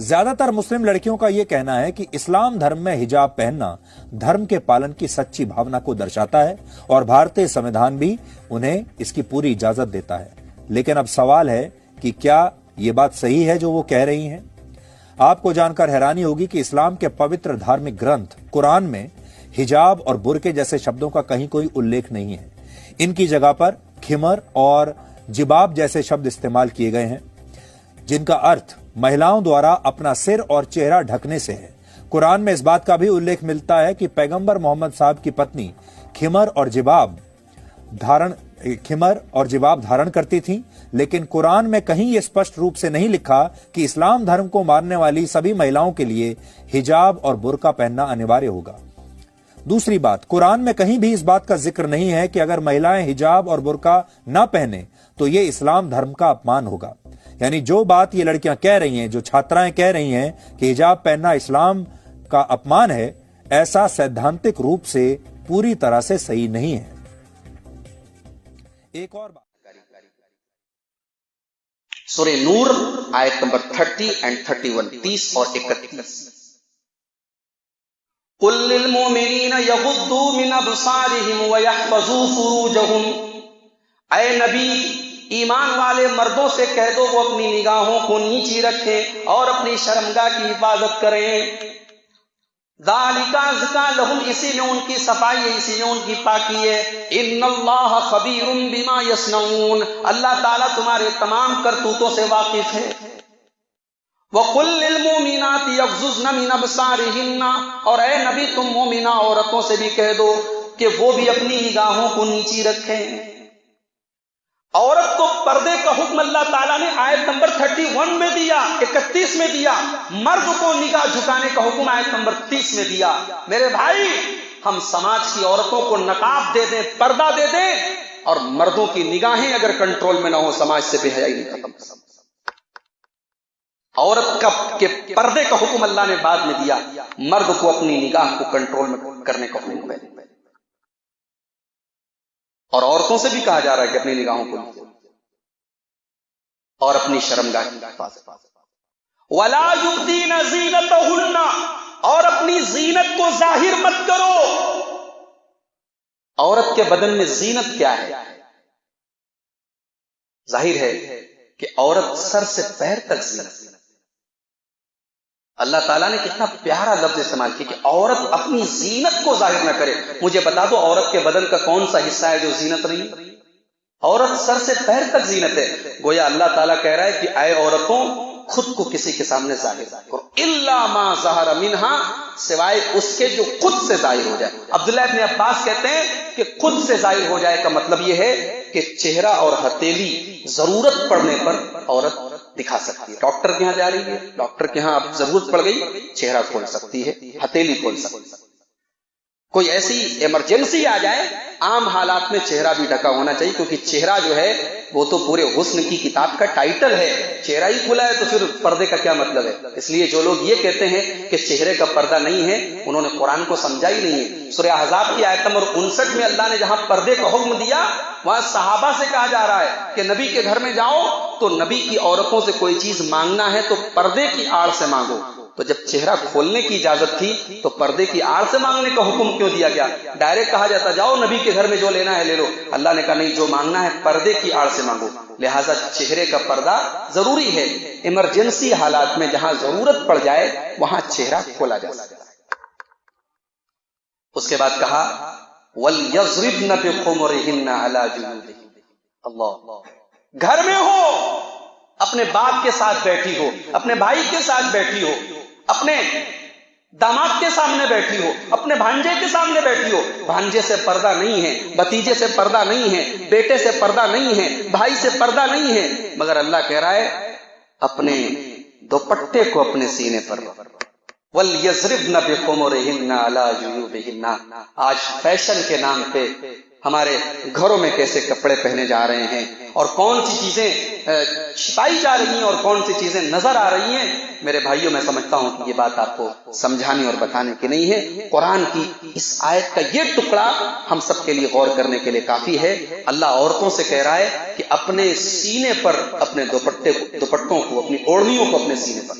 ज्यादातर मुस्लिम लड़कियों का यह कहना है कि इस्लाम धर्म में हिजाब पहनना धर्म के पालन की सच्ची भावना को दर्शाता है और भारतीय संविधान भी उन्हें इसकी पूरी इजाजत देता है। लेकिन अब सवाल है कि क्या ये बात सही है जो वो कह रही हैं? आपको जानकर हैरानी होगी कि इस्लाम के पवित्र धार्मिक ग्रंथ कुरान में हिजाब और बुरके जैसे शब्दों का कहीं कोई उल्लेख नहीं है। इनकी जगह पर खिमर और जिबाब जैसे शब्द इस्तेमाल किए गए हैं, जिनका अर्थ महिलाओं द्वारा अपना सिर और चेहरा ढकने से है। कुरान में इस बात का भी उल्लेख मिलता है कि पैगंबर मोहम्मद साहब की पत्नी खिमर और जिबाब धारण करती थीं, लेकिन कुरान में कहीं यह स्पष्ट रूप से नहीं लिखा कि इस्लाम धर्म को मानने वाली सभी महिलाओं के लिए हिजाब और बुर्का पहनना अनिवार्य होगा। दूसरी बात, कुरान में कहीं भी इस बात का जिक्र नहीं है कि अगर महिलाएं हिजाब और बुर्का न पहने तो ये इस्लाम धर्म का अपमान होगा। यानी जो बात ये लड़कियां कह रही हैं, जो छात्राएं कह रही हैं कि हिजाब पहनना इस्लाम का अपमान है, ऐसा सैद्धांतिक रूप से पूरी तरह से सही नहीं है। एक और बात, सूरह नूर आयत नंबर 30 एंड 31, 30 और 31। कुल लिल मोमिनीन यगुद्दू मिन अबसारिहिम व यहफजू फुरूजहुम। ऐ नबी, ईमान वाले मर्दों से कह दो वो अपनी निगाहों को नीची रखें और अपनी शर्मगाह की हिफाजत करें। ज़ालिका अज़का लहुम, इसी में उनकी सफाई है, इसी में उनकी पाकी है। इन्नल्लाह खबीरुम बिमा यस्नऊन, अल्लाह ताला तुम्हारे तमाम करतूतों से वाकिफ है। वकुल लिल मोमिनाति यग़ज़ुज़्न मिन अबसारिहिन्ना, और ऐ नबी तुम मोमिना औरतों से भी कह दो कि वो भी अपनी निगाहों को नीची रखें। औरत को पर्दे का हुक्म अल्लाह ताला ने आयत नंबर 31 में दिया, 31 में दिया। मर्द को निगाह झुकाने का हुक्म आयत नंबर 30 में दिया। मेरे भाई, हम समाज की औरतों को नकाब दे दें, पर्दा दे दें, और मर्दों की निगाहें अगर कंट्रोल में ना हो, समाज से बेहयाई नहीं खत्म। औरत के पर्दे का हुक्म अल्लाह ने बाद में दिया, मर्द को अपनी निगाह को कंट्रोल में करने का हुक्म है। और औरतों से भी कहा जा रहा है कि अपनी निगाहों को और अपनी शर्मगाह की हिफाजत। वला युब्दीन ज़ीनतहुन्ना, और अपनी जीनत को जाहिर मत करो। औरत के बदन में जीनत क्या है? जाहिर है कि औरत सर से पैर तक जीनत। अल्लाह ताला ने कितना प्यारा लफ्ज इस्तेमाल किया कि औरत अपनी जीनत को जाहिर न करे। मुझे बता दो, औरत के बदन का कौन सा हिस्सा है जो जीनत नहीं? औरत सर से पैर तक जीनत है। गोया अल्लाह ताला कह रहा है कि ऐ औरतों, खुद को किसी के सामने जाहिर करो, इल्ला मा ज़हरा मिन्हा, सिवाय उसके जो खुद से जाहिर हो जाए। अब्दुल्लाह इब्न अब्बास कहते हैं कि खुद से जाहिर हो जाए का मतलब यह है कि चेहरा और हथेली जरूरत पड़ने पर औरत दिखा सकती है। डॉक्टर के यहां जा रही है, डॉक्टर के यहां अब जरूरत पड़ गई, चेहरा खोल सकती है, हथेली खोल सकती है। कोई ऐसी इमरजेंसी आ जाए, आम हालात में चेहरा भी ढका होना चाहिए, क्योंकि चेहरा जो है वो तो पूरे हुस्न की किताब का टाइटल है। चेहरा ही खुला है तो फिर पर्दे का क्या मतलब है? इसलिए जो लोग ये कहते हैं कि चेहरे का पर्दा नहीं है, उन्होंने कुरान को समझा ही नहीं है। सूरह अहज़ाब की आयत नंबर 59 में अल्लाह ने जहां पर्दे का हुक्म दिया, वहां सहाबा से कहा जा रहा है कि नबी के घर में जाओ तो नबी की औरतों से कोई चीज मांगना है तो पर्दे की आड़ से मांगो। तो जब चेहरा खोलने की इजाजत थी तो पर्दे की आड़ से मांगने का हुक्म क्यों दिया गया? डायरेक्ट कहा जाता जाओ नबी के घर में जो लेना है ले लो। अल्लाह ने कहा नहीं, जो मांगना है पर्दे की आड़ से मांगो। लिहाजा चेहरे का पर्दा जरूरी है। इमरजेंसी हालात में जहां जरूरत पड़ जाए वहां चेहरा खोला जा सकता है। उसके बाद कहा वल यज़रिबन बिखुमरिहिन्ना अला जुनूबिहिन। अल्लाह, घर में हो, अपने बाप के साथ बैठी हो, अपने भाई के साथ बैठी हो, अपने दामाद के सामने बैठी हो, अपने भांजे के सामने बैठी हो, भांजे से पर्दा नहीं है, भतीजे से पर्दा नहीं है, बेटे से पर्दा नहीं है, भाई से पर्दा नहीं है, मगर अल्लाह कह रहा है अपने दुपट्टे को अपने सीने पर वल यज़रिबन बिखुमरिहिन्ना अला जुयूबिहिन्ना। आज फैशन के नाम पे हमारे घरों में कैसे कपड़े पहने जा रहे हैं और कौन सी चीजें छिपाई जा रही हैं और कौन सी चीजें नजर आ रही हैं। मेरे भाइयों, मैं समझता हूं कि ये बात आपको समझाने और बताने की नहीं है। कुरान की इस आयत का ये टुकड़ा हम सबके लिए गौर करने के लिए काफी है। अल्लाह औरतों से कह रहा है कि अपने सीने पर अपने दुपट्टों को, अपनी ओढ़नियों को अपने सीने पर